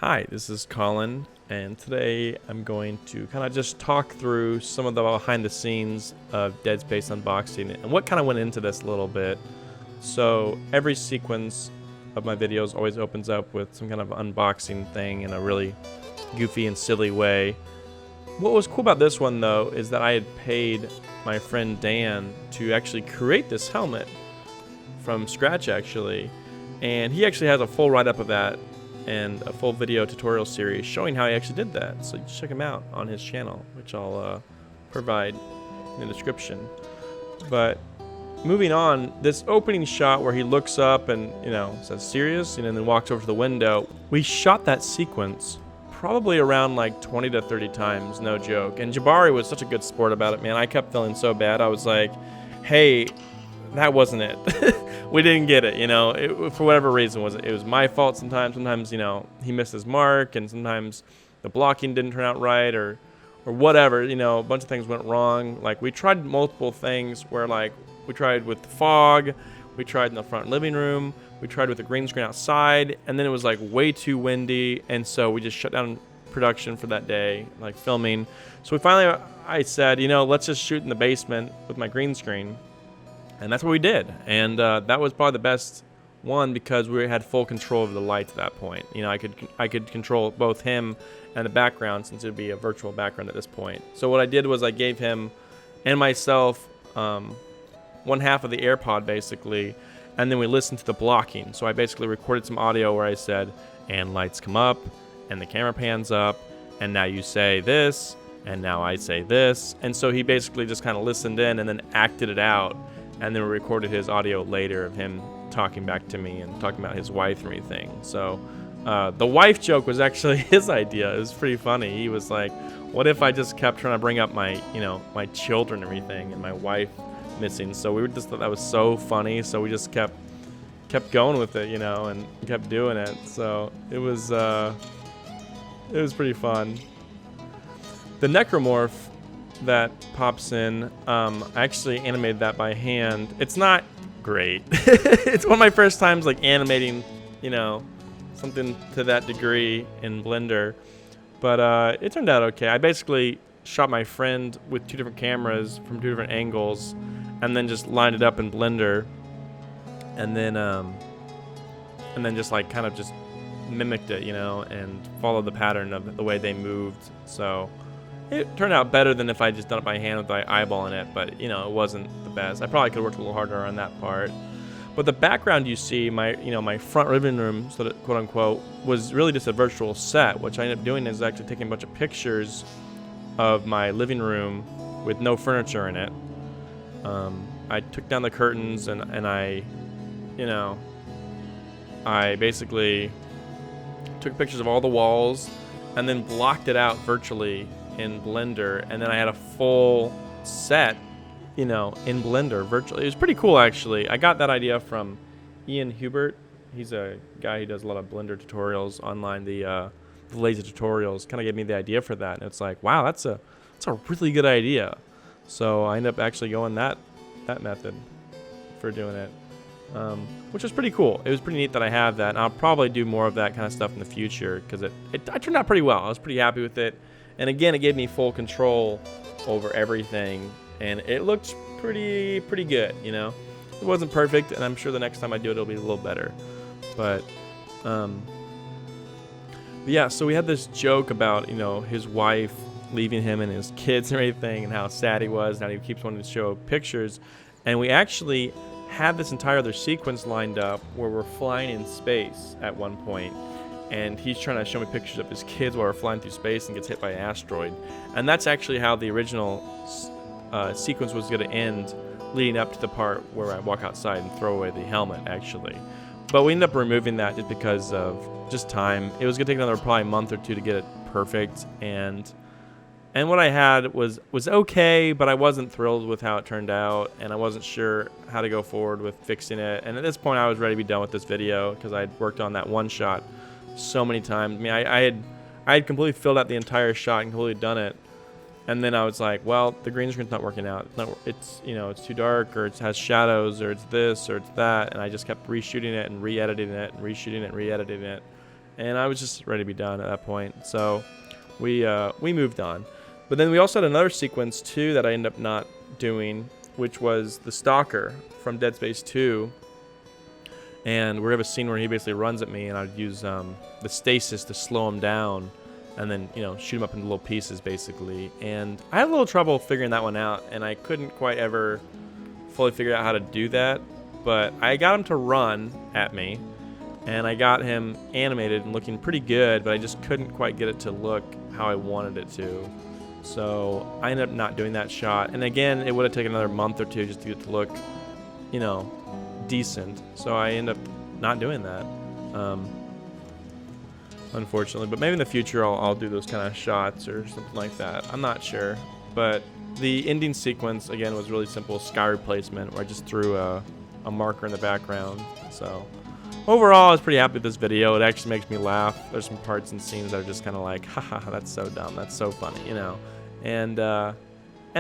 Hi, this is Colin, and today I'm going to kind of just talk through some of the behind the scenes of Dead Space unboxing and what kind of went into this a little bit. So every sequence of my videos always opens up with some kind of unboxing thing in a really goofy and silly way. What was cool about this one though is that I had paid my friend Dan to actually create this helmet from scratch actually, and he actually has a full write-up of that and a full video tutorial series showing how he actually did that. So you check him out on his channel, which I'll provide in the description. But moving on, this opening shot where he looks up and, says serious, and then walks over to the window. We shot that sequence probably around like 20 to 30 times, no joke. And Jabari was such a good sport about it, man. I kept feeling so bad. I was like, hey, that wasn't it. We didn't get it, for whatever reason. It was my fault sometimes. Sometimes, he missed his mark, and sometimes the blocking didn't turn out right, or whatever, a bunch of things went wrong. Like, we tried multiple things where, like, we tried with the fog, we tried in the front living room, we tried with the green screen outside, and then it was, like, way too windy, and so we just shut down production for that day, like, filming. So I said, let's just shoot in the basement with my green screen. And that's what we did, and that was probably the best one because we had full control of the lights at that point. I could control both him and the background since it would be a virtual background at this point. So what I did was I gave him and myself one half of the AirPod basically, and then we listened to the blocking. So I basically recorded some audio where I said, and lights come up, and the camera pans up, and now you say this, and now I say this. And so he basically just kind of listened in and then acted it out. And then we recorded his audio later of him talking back to me and talking about his wife and everything. So the wife joke was actually his idea. It was pretty funny. He was like, what if I just kept trying to bring up my children and everything and my wife missing? So we just thought that was so funny. So we just kept going with it, and kept doing it. So it was pretty fun. The necromorph that pops in, I actually animated that by hand. It's not great. It's one of my first times like animating, something to that degree in Blender, but it turned out okay. I basically shot my friend with two different cameras from two different angles, and then just lined it up in Blender, and then just like kind of just mimicked it, and followed the pattern of the way they moved. So it turned out better than if I just done it by hand with my eyeballing it, but it wasn't the best. I probably could have worked a little harder on that part. But the background you see, my front living room, so that, quote unquote, was really just a virtual set. What I ended up doing is actually taking a bunch of pictures of my living room with no furniture in it. I took down the curtains and I basically took pictures of all the walls and then blocked it out virtually in Blender, and then I had a full set, in Blender virtually. It was pretty cool actually. I got that idea from Ian Hubert. He's a guy who does a lot of Blender tutorials online. The lazy tutorials kind of gave me the idea for that, and it's like, wow, that's a really good idea. So I ended up actually going that method for doing it, which was pretty cool. It was pretty neat that I have that, and I'll probably do more of that kind of stuff in the future because it turned out pretty well. I was pretty happy with it. And again, it gave me full control over everything, and it looked pretty good, It wasn't perfect, and I'm sure the next time I do it, it'll be a little better. But yeah, so we had this joke about, his wife leaving him and his kids and everything, and how sad he was, and how he keeps wanting to show pictures. And we actually had this entire other sequence lined up where we're flying in space at one point. And he's trying to show me pictures of his kids while we're flying through space and gets hit by an asteroid. And that's actually how the original sequence was going to end, leading up to the part where I walk outside and throw away the helmet, actually. But we ended up removing that just because of just time. It was going to take another probably month or two to get it perfect. And what I had was okay, but I wasn't thrilled with how it turned out, and I wasn't sure how to go forward with fixing it. And at this point, I was ready to be done with this video because I'd worked on that one shot so many times. I mean, I had completely filled out the entire shot and completely done it, and then I was like, well, the green screen's not working out. It's it's too dark, or it has shadows, or it's this, or it's that, and I just kept reshooting it and re-editing it and reshooting it and re-editing it, and I was just ready to be done at that point. So we moved on. But then we also had another sequence too that I ended up not doing, which was the Stalker from Dead Space 2. And we have a scene where he basically runs at me, and I'd use the stasis to slow him down, and then, you know, shoot him up into little pieces, basically. And I had a little trouble figuring that one out, and I couldn't quite ever fully figure out how to do that. But I got him to run at me, and I got him animated and looking pretty good, but I just couldn't quite get it to look how I wanted it to. So I ended up not doing that shot. And again, it would have taken another month or two just to get it to look, you know, decent. So I ended up not doing that, unfortunately. But maybe in the future I'll do those kind of shots or something like that. I'm not sure. But the ending sequence, again, was really simple sky replacement, where I just threw a marker in the background. So overall, I was pretty happy with this video. It actually makes me laugh. There's some parts and scenes that are just kind of like, haha, that's so dumb. That's so funny, you know. And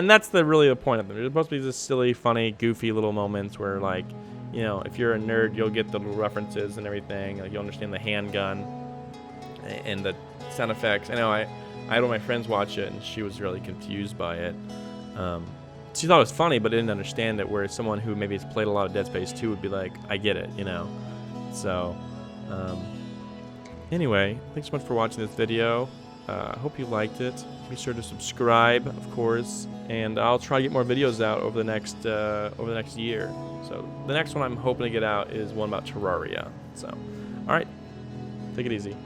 that's really the point of them. They're supposed to be just silly, funny, goofy little moments where, like, you know, if you're a nerd, you'll get the little references and everything. Like, you'll understand the handgun and the sound effects. I know I had one of my friends watch it, and she was really confused by it. She thought it was funny, but didn't understand it, whereas someone who maybe has played a lot of Dead Space 2 would be like, I get it, you know. So, anyway, thanks so much for watching this video. I hope you liked it. Be sure to subscribe, of course, and I'll try to get more videos out over the next year. So the next one I'm hoping to get out is one about Terraria. So, all right, take it easy.